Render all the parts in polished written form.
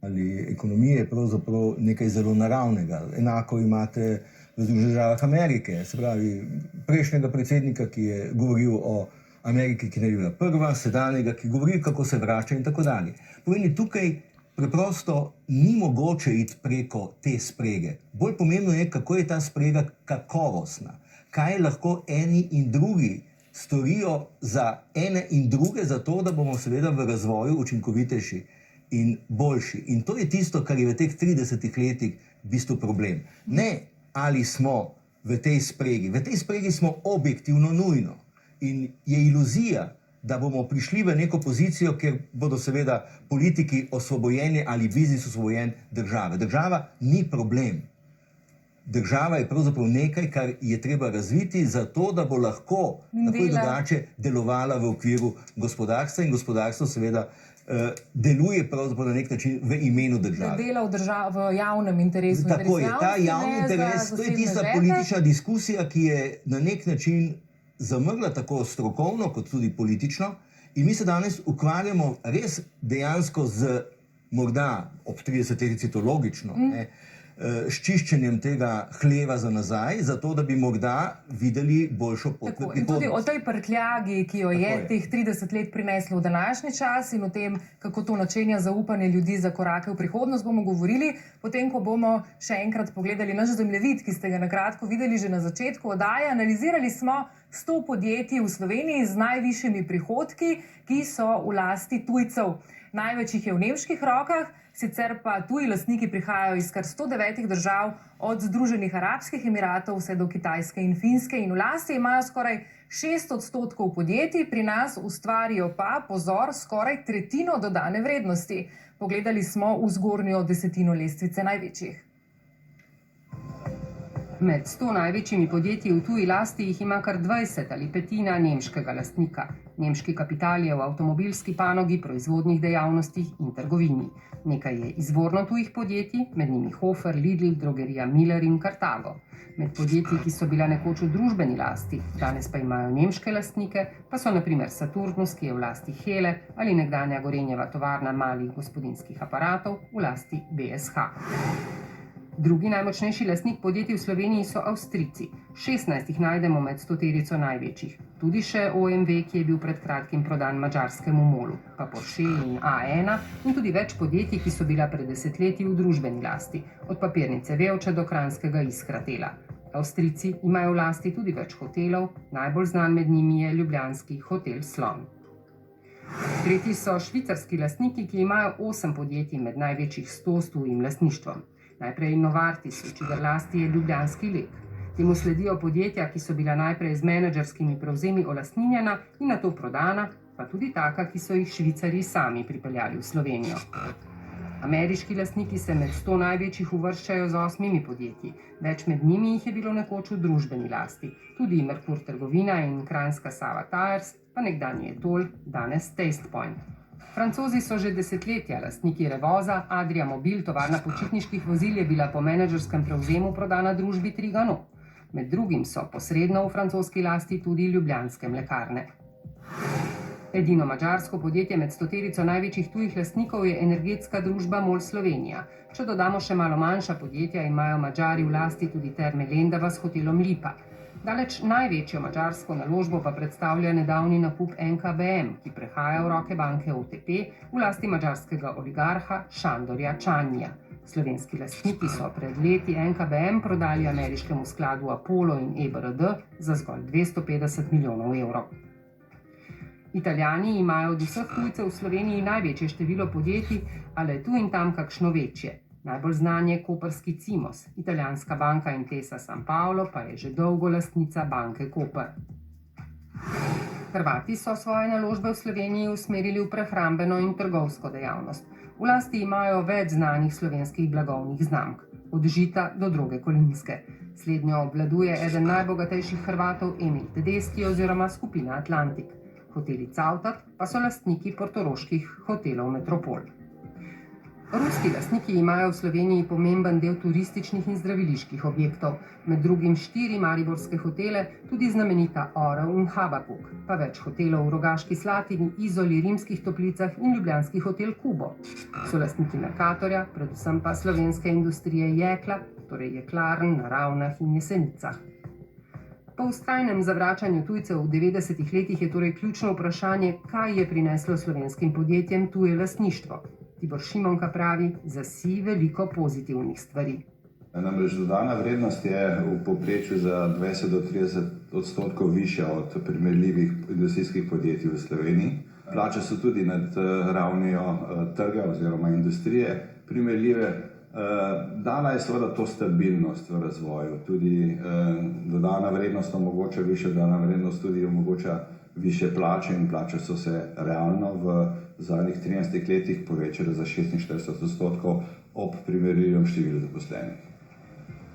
ali ekonomije je pravzaprav nekaj zelo naravnega. Enako imate v Združenih državah Amerike, se pravi prejšnjega predsednika, ki je govoril o Ameriki, ki naj bi bila prva, sedanjega, ki govori, kako se vrača in tako dalje. Pomeni, tukaj preprosto ni mogoče iti preko te sprege. Bolj pomembno je, kako je ta sprega kakovostna. Kaj lahko eni in drugi storijo za ene in druge, zato da bomo seveda v razvoju učinkovitejši in boljši. In to je tisto, kar je v teh 30 letih v bistvu problem. Ne, ali smo v tej spregi. V tej spregi smo objektivno nujno. In je iluzija, da bomo prišli v neko pozicijo, kjer bodo seveda politiki osvobojeni ali biznis osvobojen države. Država ni problem. Država je pravzaprav nekaj, kar je treba razviti zato, da bo lahko tako in drugače delovala v okviru gospodarstva in gospodarstvo seveda deluje pravzaprav na nek način v imenu države. Dela v javnem interesu. Tako je, ta javni interes, to je tista politična diskusija, ki je na nek način zamrla tako strokovno kot tudi politično in mi se danes ukvarjamo res dejansko z morda ob 30-terici to logično, s čiščenjem tega hleva za nazaj, zato da bi morda videli boljšo pot v prihodnost. In tudi o tej prtljagi, ki jo je teh 30 let prineslo v današnji čas in o tem, kako to načenja zaupanje ljudi za korake v prihodnost, bomo govorili, potem, ko bomo še enkrat pogledali naš zemljevid, ki ste ga na kratko videli že na začetku oddaje. Analizirali smo 100 podjetij v Sloveniji z najvišjimi prihodki, ki so v lasti tujcev. Največ jih je v nemških rokah, sicer pa tuji lastniki prihajajo iz kar 109 držav, od Združenih arabskih emiratov vse do Kitajske in Finske, in v lasti imajo skoraj 6% podjetij, pri nas ustvarijo pa, pozor, skoraj tretjino dodane vrednosti. Pogledali smo v zgornjo desetino lestvice največjih. Med 100 največjimi podjetji v tuji lasti jih ima kar 20 ali petina nemškega lastnika. Nemški kapital je v avtomobilski panogi, proizvodnih dejavnostih in trgovini. Nekaj je izvorno tujih podjetij, med njimi Hofer, Lidl, drogerija Miller in Carthago. Med podjetji, ki so bila nekoč v družbeni lasti, danes pa imajo nemške lastnike, pa so na primer Saturnus, ki je v lasti Hele, ali nekdanja Gorenjeva tovarna malih gospodinjskih aparatov v lasti BSH. Drugi najmočnejši lastnik podjetij v Sloveniji so Avstrijci. 16 jih najdemo med 100-terico največjih. Tudi še OMV, ki je bil pred kratkim prodan madžarskemu MOL-u, pa Porsche in A1 in tudi več podjetij, ki so bila pred desetletji v družbeni lasti, od papirnice Vevče do kranjskega Iskratela. Avstrijci imajo v lasti tudi več hotelov, najbolj znan med njimi je ljubljanski hotel Slon. Tretji so švicarski lastniki, ki imajo 8 podjetij med največjih 100 s tujim lastništvom. Najprej Novartis, v čigar lasti je ljubljanski Lek. Temu sledijo podjetja, ki so bila najprej z menedžerskimi prevzemi olastninjena in nato prodana, pa tudi taka, ki so jih Švicarji sami pripeljali v Slovenijo. Ameriški lastniki se med 100 največjih uvrščajo z 8 podjetji. Več med njimi jih je bilo nekoč v družbeni lasti. Tudi Merkur trgovina in kranjska Sava Tires, pa nekdanji Etol, danes Taste Point. Francozi so že desetletja lastniki Revoza, Adria Mobil, tovarna počitniških vozil je bila po menedžerskem prevzemu prodana družbi Trigano. Med drugim so posredno v francoski lasti tudi ljubljanske mlekarne. Edino madžarsko podjetje med 100-terico največjih tujih lastnikov je energetska družba MOL Slovenija. Če dodamo še malo manjša podjetja, imajo Madžari v lasti tudi Terme Lendava s hotelom Lipa. Daleč največjo madžarsko naložbo pa predstavlja nedavni nakup NKBM, ki prehaja v roke banke OTP v lasti madžarskega oligarha Šandorja Čanija. Slovenski lastniki so pred leti NKBM prodali ameriškemu skladu Apollo in EBRD za zgolj 250 milijonov evrov. Italijani imajo od vseh tujcev v Sloveniji največje število podjetij, ali tu in tam kakšno večje. Najbolj znan je koprski Cimos, italijanska banka Intesa San Paolo pa je že dolgo lastnica banke Koper. Hrvati so svoje naložbe v Sloveniji usmerili v prehrambeno in trgovsko dejavnost. V lasti imajo več znanih slovenskih blagovnih znamk, od Žita do Droge Kolinske. Slednjo obvladuje eden najbogatejših Hrvatov Emil Tedeschi oziroma skupina Atlantik. Hoteli Cavtat pa so lastniki portoroških hotelov Metropol. Ruski lastniki imajo v Sloveniji pomemben del turističnih in zdraviliških objektov, med drugim 4 mariborske hotele, tudi znamenita Orel in Habakuk, pa več hotelov v Rogaški Slatini, Izoli, Rimskih Toplicah in ljubljanski hotel Kubo. So lastniki Mercatorja, predvsem pa slovenske industrije jekla, torej jeklarn na Ravnah in Jesenicah. Po vztrajnem zavračanju tujcev v 90-ih letih je torej ključno vprašanje, kaj je prineslo slovenskim podjetjem tuje lastništvo. Tibor Šimonka pravi, zasi veliko pozitivnih stvari. Namreč dodana vrednost je v povprečju za 20 do 30% višja od primerljivih industrijskih podjetij v Sloveniji. Plače so tudi nad ravnijo trga oziroma industrije primerljive. Dala je seveda to stabilnost v razvoju. Tudi dodana vrednost omogoča višja dodana vrednost, tudi omogoča više plače in plače so se realno v zadnjih 13 letih povečale za 46% ob primerljivem številu zaposlenih.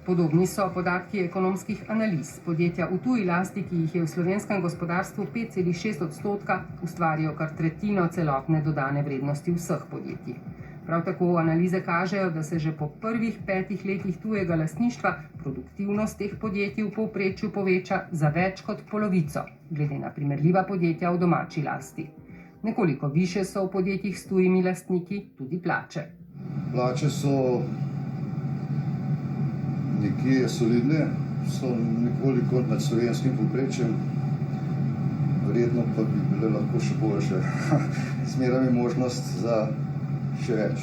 Podobni so podatki ekonomskih analiz. Podjetja v tuji lasti, ki jih je v slovenskem gospodarstvu 5,6%, ustvarijo kar tretjino celotne dodane vrednosti vseh podjetij. Prav tako analize kažejo, da se že po prvih 5 letih tujega lastništva produktivnost teh podjetij v povprečju poveča za več kot polovico, glede na primerljiva podjetja v domači lasti. Nekoliko više so v podjetjih s tujimi lastniki tudi plače. Plače so nekje solidne, so nekoliko nad slovenskim povprečjem, verjetno pa bi bile lahko še boljše. Zmeraj je možnost za še več.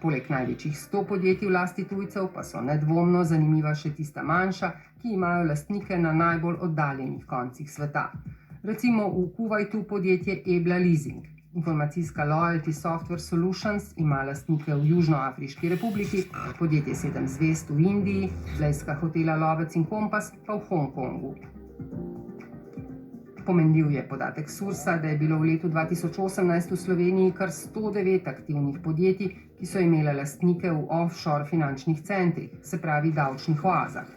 Poleg največjih 100 podjetij v lasti tujcev pa so nedvomno zanimiva še tista manjša, ki imajo lastnike na najbolj oddaljenih koncih sveta. Recimo v Kuvajtu podjetje Ebla Leasing. Informacijska Loyalty Software Solutions ima lastnike v Južnoafriški republiki, podjetje 7 zvezd v Indiji, blejska hotela Lovec in Kompas pa v Hongkongu. Pomenljiv je podatek Sursa, da je bilo v letu 2018 v Sloveniji kar 109 aktivnih podjetij, ki so imele lastnike v offshore finančnih centrih, se pravi davčnih oazah.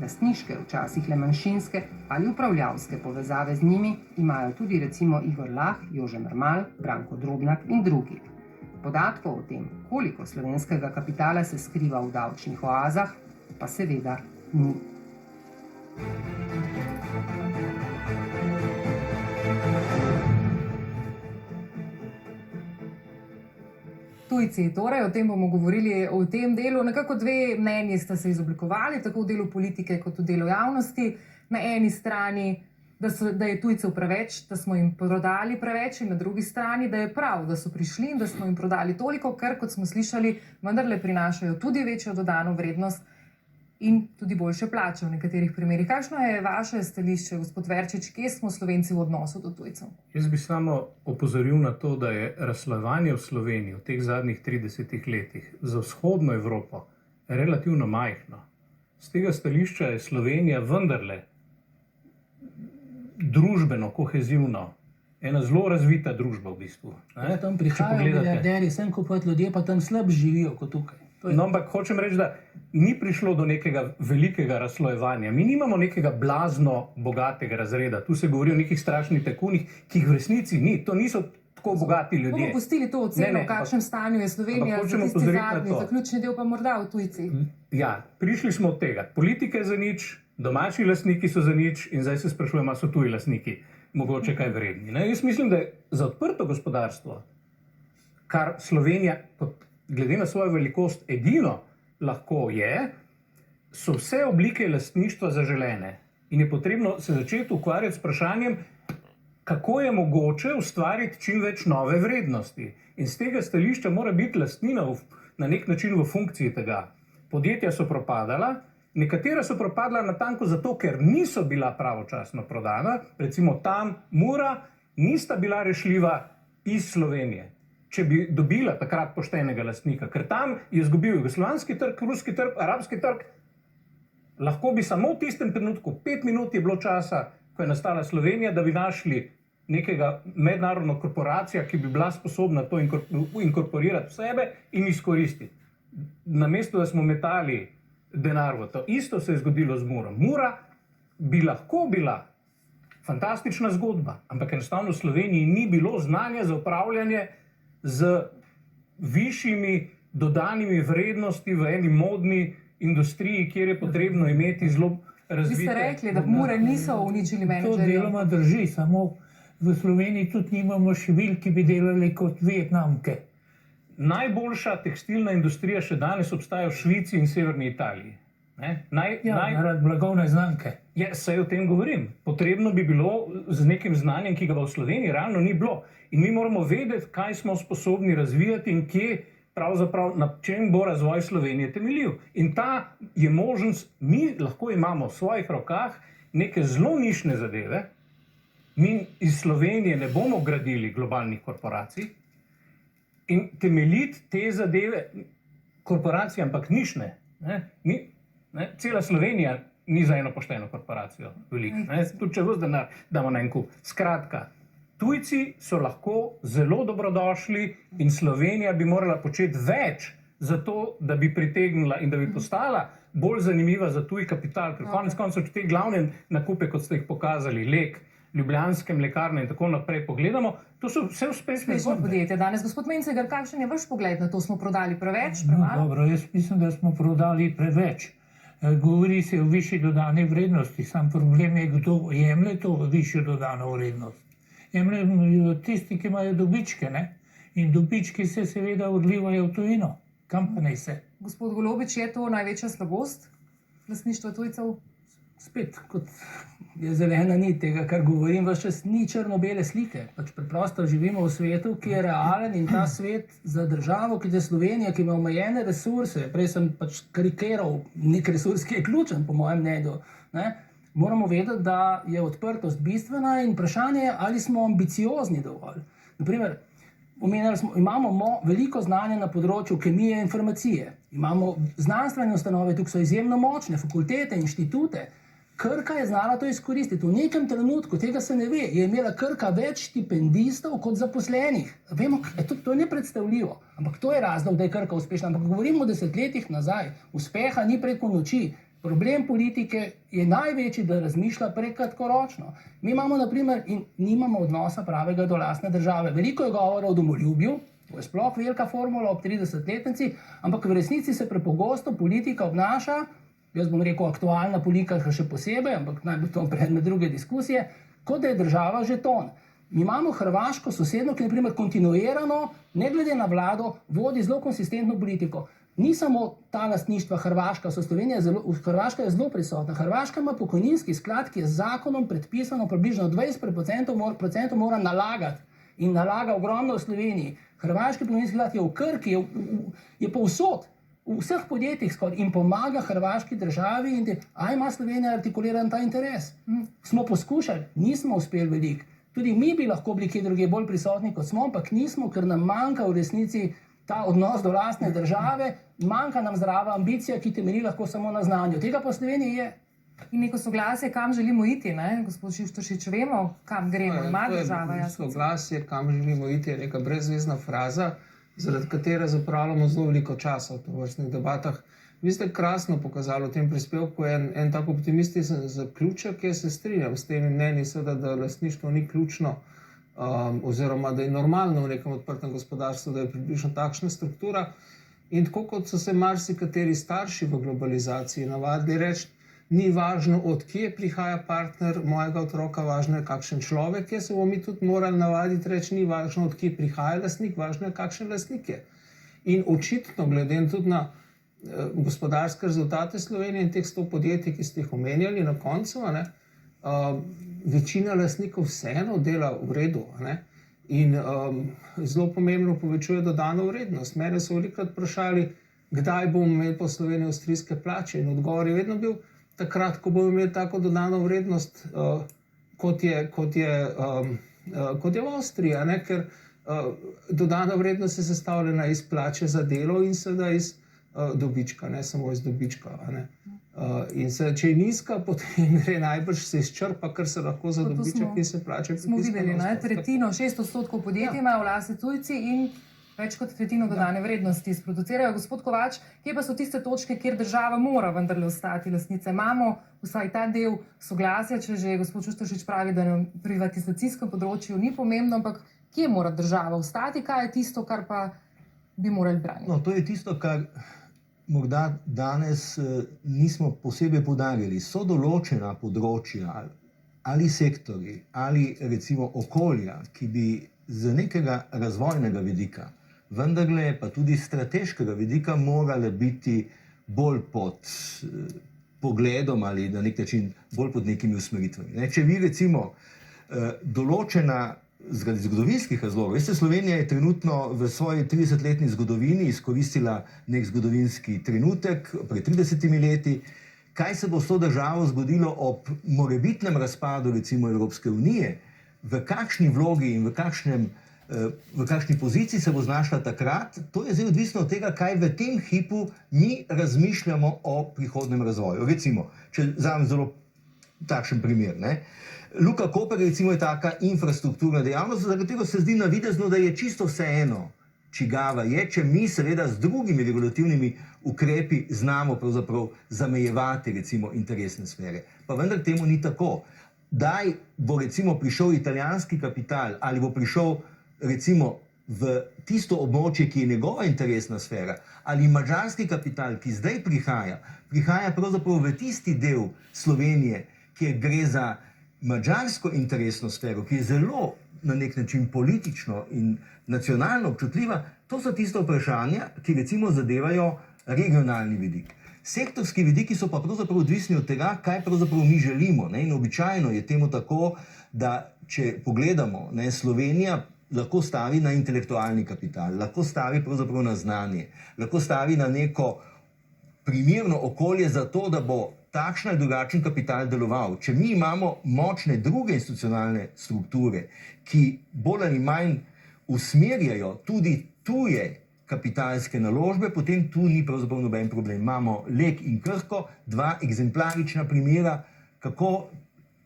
Lastniške, včasih le manjšinske ali upravljavske povezave z njimi imajo tudi recimo Igor Lah, Jože Mermal, Branko Drobnjak in drugi. Podatkov o tem, koliko slovenskega kapitala se skriva v davčnih oazah, pa seveda ni. Tujci, torej, o tem bomo govorili v tem delu. Nekako dve mnenji sta se izoblikovali, tako v delu politike kot v delu javnosti. Na eni strani, da je tujcev preveč, da smo jim prodali preveč, in na drugi strani, da je prav, da so prišli in da smo jim prodali toliko, ker, kot smo slišali, vendarle prinašajo tudi večjo dodano vrednost in tudi boljše plače v nekaterih primerih. Kakšno je vaše stališče, gospod Verčič, kje smo Slovenci v odnosu do tujcev? Jaz bi samo opozoril na to, da je razslojevanje v Sloveniji v teh zadnjih 30 letih za vzhodno Evropo relativno majhno. Z tega stališča je Slovenija vendarle družbeno, kohezivno, ena zelo razvita družba v bistvu. Tam prihajajo milijarderji, sem kupovat ljudje, pa tam slab živijo kot tukaj. No, ampak hočem reči, da ni prišlo do nekega velikega razslojevanja. Mi nimamo nekega blazno bogatega razreda. Tu se govori o nekih strašnih tajkunih, ki jih v resnici ni. To niso tako bogati ljudje. Bomo pustili to oceno, v kakšnem stanju je Slovenija, za tisti zadnji, zaključni del pa morda v tujci. Ja, prišli smo od tega. Politika je za nič, domači lastniki so za nič in zdaj se sprašujemo, so tuji lastniki mogoče kaj vredni. Jaz mislim, da je za odprto gospodarstvo, kar Slovenija glede na svojo velikost edino lahko je, so vse oblike lastništva zaželene. In je potrebno se začeti ukvarjati s vprašanjem, kako je mogoče ustvariti čim več nove vrednosti. In z tega stališča mora biti lastnina na nek način v funkciji tega. Podjetja so propadala, nekatera so propadla natanko zato, ker niso bila pravočasno prodana, recimo tam Mura nista bila rešljiva iz Slovenije. Če bi dobila takrat poštenega lastnika, ker tam je izgubil jugoslovanski trg, ruski trg, arabski trg, lahko bi samo v tistem trenutku, 5 minut je bilo časa, ko je nastala Slovenija, da bi našli nekega mednarodno korporacija, ki bi bila sposobna to inkorporirati v sebe in izkoristiti. Namesto, da smo metali denar v to. Isto se je zgodilo z Muro. Mura bi lahko bila fantastična zgodba, ampak enostavno v Sloveniji ni bilo znanja za upravljanje z višjimi dodanimi vrednosti v eni modni industriji, kjer je potrebno imeti zelo razvite. Vi ste rekli, da Mure niso uničili To menedžerjev. deloma drži, samo v Sloveniji tudi nimamo šivil, ki bi delali kot Vietnamke. Najboljša tekstilna industrija še danes obstaja v Švici in severni Italiji. Zaradi blagovne znamke. Saj o tem govorim. Potrebno bi bilo z nekim znanjem, ki ga v Sloveniji realno ni bilo. In mi moramo vedeti, kaj smo sposobni razvijati in kje pravzaprav na čem bo razvoj Slovenije temeljil. In ta je možnost, mi lahko imamo v svojih rokah neke zelo nišne zadeve. Mi iz Slovenije ne bomo gradili globalnih korporacij in temeljiti te zadeve, korporacije, ampak nišne. Cela Slovenija ni za eno pošteno korporacijo veliko. Tudi če vse denar damo na en kup. Skratka, tujci so lahko zelo dobrodošli in Slovenija bi morala početi več za to, da bi pritegnila in da bi postala bolj zanimiva za tuj kapital. Ker konec koncev, če te glavne nakupe, kot ste jih pokazali, Lek, Ljubljanske mlekarne in tako naprej pogledamo, to so vse uspešne zgodbe. Podjetje danes. Gospod Mencegar, kakšen je vaš pogled na to? Smo prodali preveč, premalo? Dobro, jaz mislim, da smo prodali preveč. Govori se o višji dodani vrednosti, sam problem je, kdo jemlje to višjo dodano vrednost. Jemljejo tisti, ki imajo dobičke, ne? In dobički se seveda odlivajo v tujino. Kam pa naj se? Gospod Golobič, je to največja slabost lastništva tujcev? Spet, kot je zelena nit tega, kar govorim, vas čas ni črno-bele slike. Pač preprosto živimo v svetu, ki je realen in ta svet za državo, ki je Slovenija, ki ima omejene resurse, prej sem pač karikiral nek resurs, ki je ključen, po mojem mnenju, ne? Moramo vedeti, da je odprtost bistvena in vprašanje je, ali smo ambiciozni dovolj. Naprimer, imamo veliko znanja na področju kemije in farmacije. Imamo znanstvene ustanove, tukaj so izjemno močne, fakultete, inštitute. Krka je znala to izkoristiti. V nekem trenutku, tega se ne ve, je imela Krka več štipendistov kot zaposlenih. Vemo, to je nepredstavljivo, ampak to je razlog, da je Krka uspešna. Ampak govorimo o desetletjih nazaj. Uspeha ni preko noči. Problem politike je največji, da razmišlja prekratkoročno. Mi imamo, naprimer, in nimamo odnosa pravega do lastne države. Veliko je govora o domoljubju, to je sploh velika formula ob 30-letnici, ampak v resnici se prepogosto politika obnaša, jaz bom rekel aktualna politika še posebej, ampak naj bo to predmet druge diskusije, kot da je država žeton. Mi imamo Hrvaško sosedno, ki naprimer kontinuirano, ne glede na vlado, vodi zelo konsistentno politiko. Ni samo ta lastništva Hrvaška, Hrvaška je zelo prisotna. Hrvaška ima pokojninski sklad, ki je z zakonom predpisano približno 20% mora nalagati in nalaga ogromno v Sloveniji. Hrvaški pokojninski sklad je v Krki, je povsod, v vseh podjetjih skoraj in pomaga hrvaški državi in ima Slovenija artikuliran ta interes. Smo poskušali, nismo uspeli veliko. Tudi mi bi lahko bili kje drugje bolj prisotni, kot smo, ampak nismo, ker nam manjka v resnici ta odnos do lastne države, manjka nam zdrava ambicija, ki temelji lahko samo na znanju. Tega pa v Sloveniji je. In neko soglasje, kam želimo iti, ne? Gospod Šuštaršič, vemo, kam gremo, ima država. Soglasje, kam želimo iti, je neka brezvezna fraza, zaradi katere zapravljamo zelo veliko časa v tovrstnih debatah. Vi ste krasno pokazali v tem prispevku en tak optimističen zaključek, jaz se strinjam s temi mnenji, da lastništvo ni ključno, oziroma da je normalno v nekem odprtem gospodarstvu, da je približno takšna struktura. In tako kot so se marsikateri starši v globalizaciji navadili reči, ni važno, od kje prihaja partner mojega otroka, važno je, kakšen človek je, se bomo mi tudi morali navaditi reči, ni važno, od kje prihaja lastnik, važno je, kakšen lastnik je. In očitno, glede tudi na gospodarske rezultate Slovenije in teh 100 podjetij, ki ste jih omenjali na koncu, večina lastnikov vseeno dela v redu. In zelo pomembno povečuje dodano vrednost. Mene so velikokrat vprašali, kdaj bomo imeli po Sloveniji avstrijske plače. In odgovor je vedno bil, takrat, ko bomo imeli tako dodano vrednost, kot je v Avstriji, ker dodana vrednost je sestavljena iz plače za delo in seveda iz dobička, ne samo iz dobička. In če je nizka, potem gre najbrž se izčrpa, kar se lahko za dobiček in se plače. Smo videli, tretjino, 6% podjetij imajo v lasti tujci in več kot tretjino dodane vrednosti sproducirajo. Gospod Kovač, kje pa so tiste točke, kjer država mora vendarle ostati lastnica? Imamo vsaj ta del soglasja, če že gospod Šuštaršič pravi, da na privatizacijskem področju ni pomembno, ampak kje mora država ostati? Kaj je tisto, kar pa bi morali braniti? No, to je tisto, kar morda danes nismo posebej poudarjali. So določena področja ali sektorji ali recimo okolja, ki bi z nekega razvojnega vidika, vendarle pa tudi strateškega vidika morale biti bolj pod pogledom ali na nek način bolj pod nekimi usmeritvami. Če vi recimo določena zaradi zgodovinskih razlogov, veste, Slovenija je trenutno v svoji 30-letni zgodovini izkoristila nek zgodovinski trenutek pred 30 leti. Kaj se bo s to državo zgodilo ob morebitnem razpadu recimo Evropske unije, v kakšni vlogi in v kakšni poziciji se bo znašla takrat, to je zdaj odvisno od tega, kaj v tem hipu mi razmišljamo o prihodnem razvoju. Recimo, če vzamem zelo takšen primer, Luka Koper recimo je taka infrastrukturna dejavnost, za katero se zdi navidezno, da je čisto vseeno, čigava je, če mi seveda z drugimi regulativnimi ukrepi znamo pravzaprav zamejevati recimo interesne sfere. Pa vendar temu ni tako. Daj bo recimo prišel italijanski kapital ali bo prišel recimo v tisto območje, ki je njegova interesna sfera, ali madžarski kapital, ki zdaj prihaja pravzaprav v tisti del Slovenije, kjer gre za madžarsko interesno sfero, ki je zelo na nek način politično in nacionalno občutljiva, to so tiste vprašanja, ki recimo zadevajo regionalni vidik. Sektorski vidiki so pa pravzaprav odvisni od tega, kaj pravzaprav mi želimo. In običajno je temu tako, da če pogledamo, Slovenija lahko stavi na intelektualni kapital, lahko stavi pravzaprav na znanje, lahko stavi na neko primerno okolje za to, da bo takšen ali drugačen kapital deloval. Če mi imamo močne druge institucionalne strukture, ki bolj ali manj usmerjajo tudi tuje kapitalske naložbe, potem tu ni pravzaprav noben problem. Imamo Lek in Krko, dva eksemplarična primera, kako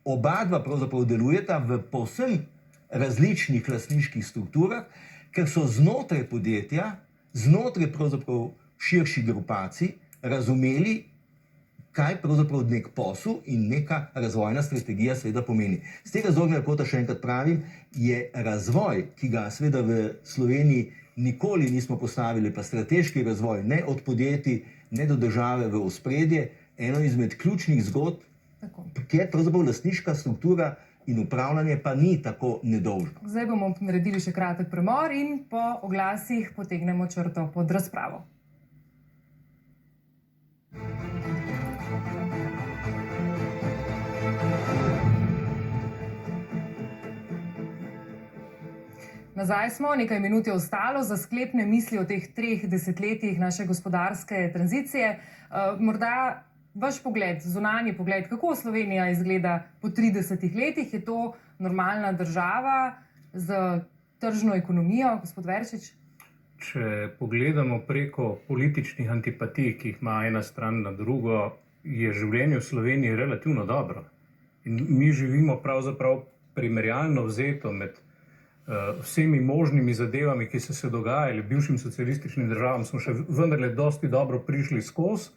oba dva pravzaprav delujeta v povsem različnih lastniških strukturah, ker so znotraj podjetja, znotraj pravzaprav širših grupacij razumeli, kaj pravzaprav nek posel in neka razvojna strategija seveda pomeni. Z tega zornega kota, še enkrat pravim, je razvoj, ki ga seveda v Sloveniji nikoli nismo postavili, pa strateški razvoj, ne od podjetij, ne do države v ospredje, eno izmed ključnih zgodb, kjer pravzaprav lastniška struktura in upravljanje pa ni tako nedolžno. Zdaj bomo naredili še kratek premor in po oglasih potegnemo črto pod razpravo. Nazaj smo, nekaj minut je ostalo za sklepne misli o teh 3 desetletjih naše gospodarske tranzicije. Morda vaš pogled, zunanji pogled, kako Slovenija izgleda po 30 letih? Je to normalna država z tržno ekonomijo, gospod Verčič? Če pogledamo preko političnih antipatij, ki jih ima ena stran na drugo, je življenje v Sloveniji relativno dobro. In mi živimo pravzaprav primerjalno vzeto med vsemi možnimi zadevami, ki so se dogajali bivšim socialističnim državam, smo še vendarle dosti dobro prišli skozi.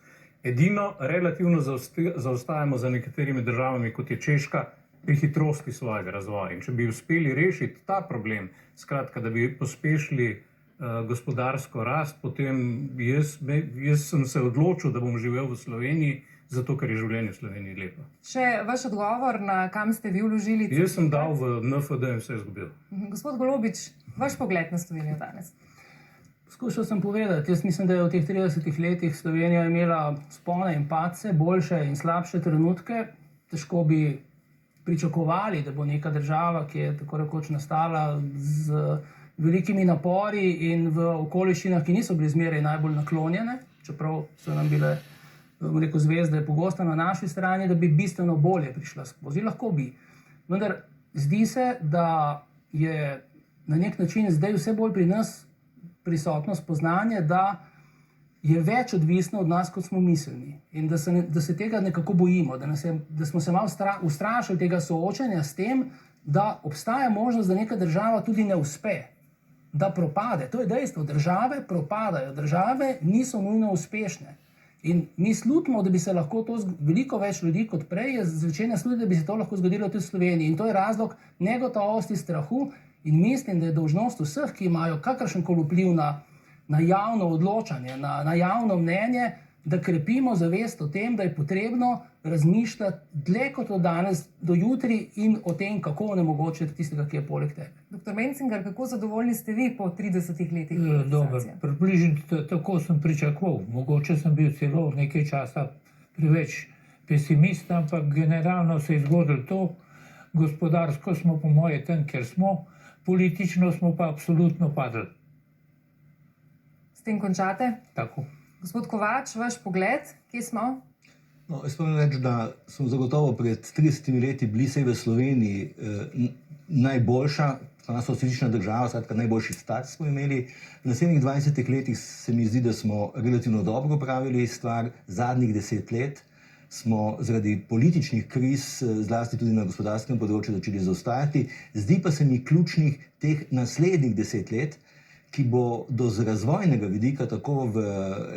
Edino relativno zaostajamo za nekaterimi državami, kot je Češka, pri hitrosti svojega razvoja. In če bi uspeli rešiti ta problem, skratka, da bi pospešili gospodarsko rast, potem jaz sem se odločil, da bom živel v Sloveniji, zato ker je življenje v Sloveniji lepo. Še vaš odgovor, na kam ste vi vložili? Jaz sem dal v NFD in vse izgubil. Gospod Golobič, vaš pogled na Slovenijo danes? Skušal sem povedati, jaz mislim, da je v teh 30 letih Slovenija imela spone in padce, boljše in slabše trenutke. Težko bi pričakovali, da bo neka država, ki je tako rekoč nastala z velikimi napori in v okoliščinah, ki niso bili zmeraj najbolj naklonjene, čeprav so nam bile zvezde pogosto na naši strani, da bi bistveno bolje prišla skozi. Lahko bi. Vendar zdi se, da je na nek način zdaj vse bolj pri nas prisotno spoznanje, da je več odvisno od nas, kot smo mislili. In da se tega nekako bojimo, da smo se malo ustrašili tega soočanja s tem, da obstaja možnost, da neka država tudi ne uspe, da propade. To je dejstvo. Države propadajo. Države niso nujno uspešne. In mi slutimo, da bi se lahko to veliko več ljudi kot prej je začenja slutiti, da bi se to lahko zgodilo tudi v Sloveniji. In to je razlog negotovosti, strahu in mislim, da je dolžnost vseh, ki imajo kakršenkoli vpliv na na javno odločanje, na javno mnenje, da krepimo zavest o tem, da je potrebno razmišljati dlje kot od danes do jutri in o tem, kako onemogočiti tistega, ki je poleg tebe. Dr. Mencinger, kako zadovoljni ste vi po 30 letih? Dobro, približno tako sem pričakoval. Mogoče sem bil celo nekaj časa preveč pesimist, ampak generalno se je zgodilo to. Gospodarsko smo po moje tam, kjer smo, politično smo pa absolutno padli. S tem končate? Tako. Gospod Kovač, vaš pogled, kje smo? No, jaz moram reči, da smo zagotovo pred 30 leti bili vsaj v Sloveniji najboljša, socialistična država, skratka najboljši stat smo imeli. V naslednjih 20 letih se mi zdi, da smo relativno dobro pravili stvar. Zadnjih 10 let smo zaradi političnih kriz, zlasti tudi na gospodarskem področju, začeli zaostajati. Zdi pa se mi ključnih teh naslednjih 10 let, ki bo z razvojnega vidika tako v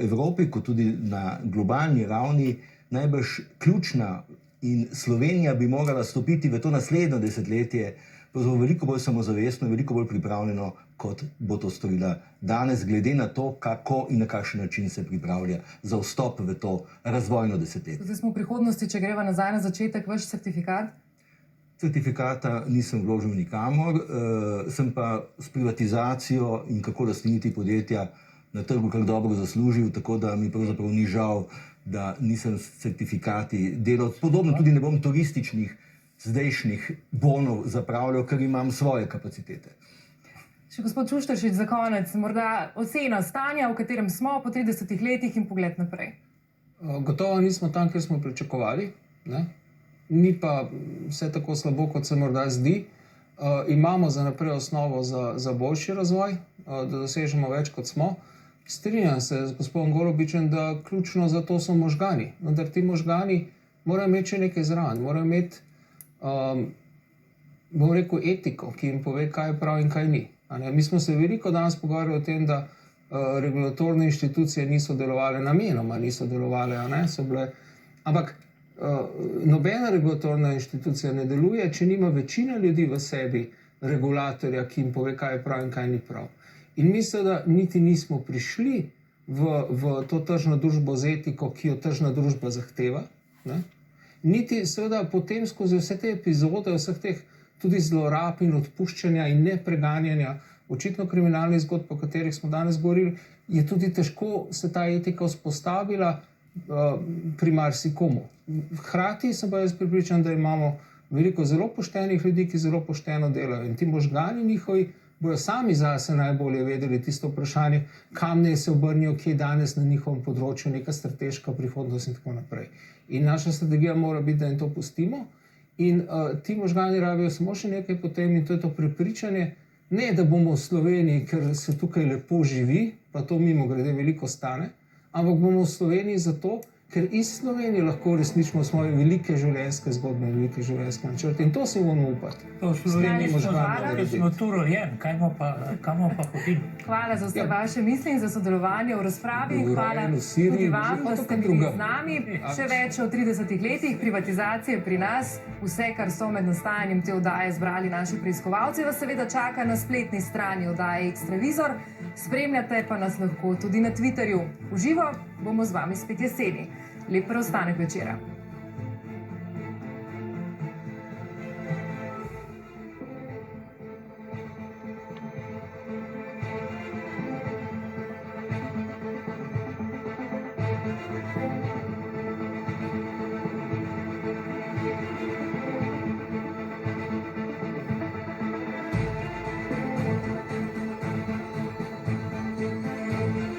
Evropi kot tudi na globalni ravni najbrž ključna, in Slovenija bi morala stopiti v to naslednjo desetletje veliko bolj samozavestno in veliko bolj pripravljeno, kot bo to storila danes, glede na to, kako in na kakšen način se pripravlja za vstop v to razvojno desetletje. Zdaj smo v prihodnosti, če greva nazaj na začetek, vaš certifikat? Certifikata nisem vložil nikamor, sem pa s privatizacijo in kako lastniniti podjetja na trgu kar dobro zaslužil, tako da mi pravzaprav ni žal, da nisem s certifikati delal. Podobno tudi ne bom turističnih zdajšnjih bonov zapravljal, ker imam svoje kapacitete. Še gospod Šušteršič, za konec, morda ocena stanja, v katerem smo po 30 letih in pogled naprej. Gotovo nismo tam, kjer smo pričakovali, ne? Ni pa vse tako slabo, kot se morda zdi. Imamo za naprej osnovo za boljši razvoj, da dosežemo več, kot smo. Strinjam se z gospodom Golobičem, da ključno za to so možgani. Vendar ti možgani morajo imeti še nekaj zraven, morajo imeti, bom rekel, etiko, ki jim pove, kaj je prav in kaj ni. Mi smo se veliko danes pogovarjali o tem, da regulatorne inštitucije niso delovale namenoma, niso delovale, so bile, ampak nobena regulatorna inštitucija ne deluje, če nima večina ljudi v sebi regulatorja, ki jim pove, kaj je prav in kaj ni prav. In mislim, da niti nismo prišli v to tržno družbo z etiko, ki jo tržna družba zahteva, ne? Niti seveda potem skozi vse te epizode, vseh teh tudi zlorab in odpuščanja in nepreganjanja, očitno kriminalnih zgodb, o katerih smo danes govorili, je tudi težko se ta etika vzpostavila pri marsikomu. Hkrati sem pa jaz pripričan, da imamo veliko zelo poštenih ljudi, ki zelo pošteno delajo, in ti možgani njihovi bojo sami zase najbolje vedeli tisto vprašanje, kam naj se obrnijo, kje je danes na njihovem področju neka strateška prihodnost in tako naprej. In naša strategija mora biti, da jim to pustimo, in ti možgani rabijo samo še nekaj potem, in to je to prepričanje, ne da bomo v Sloveniji, ker se tukaj lepo živi, pa to mimogrede veliko stane, ampak bomo v Sloveniji zato, ker iz Slovenije lahko resnično svoje velike življenjske zgodbe in velike življenjske načrte. In to si bomo upati. V Sloveniji smo tu rojeni, kamo pa hodimo. Hvala za vse vaše misli in za sodelovanje v razpravi. Hvala tudi vam, da ste bili z nami. Še več o 30 letih privatizacije pri nas. Vse, kar so med nastajanjem te oddaje zbrali naši preiskovalci, vas seveda čaka na spletni strani oddaje Ekstravizor. Spremljate pa nas lahko tudi na Twitterju. V živo bomo z vami spet jeseni. Lep preostanek večera.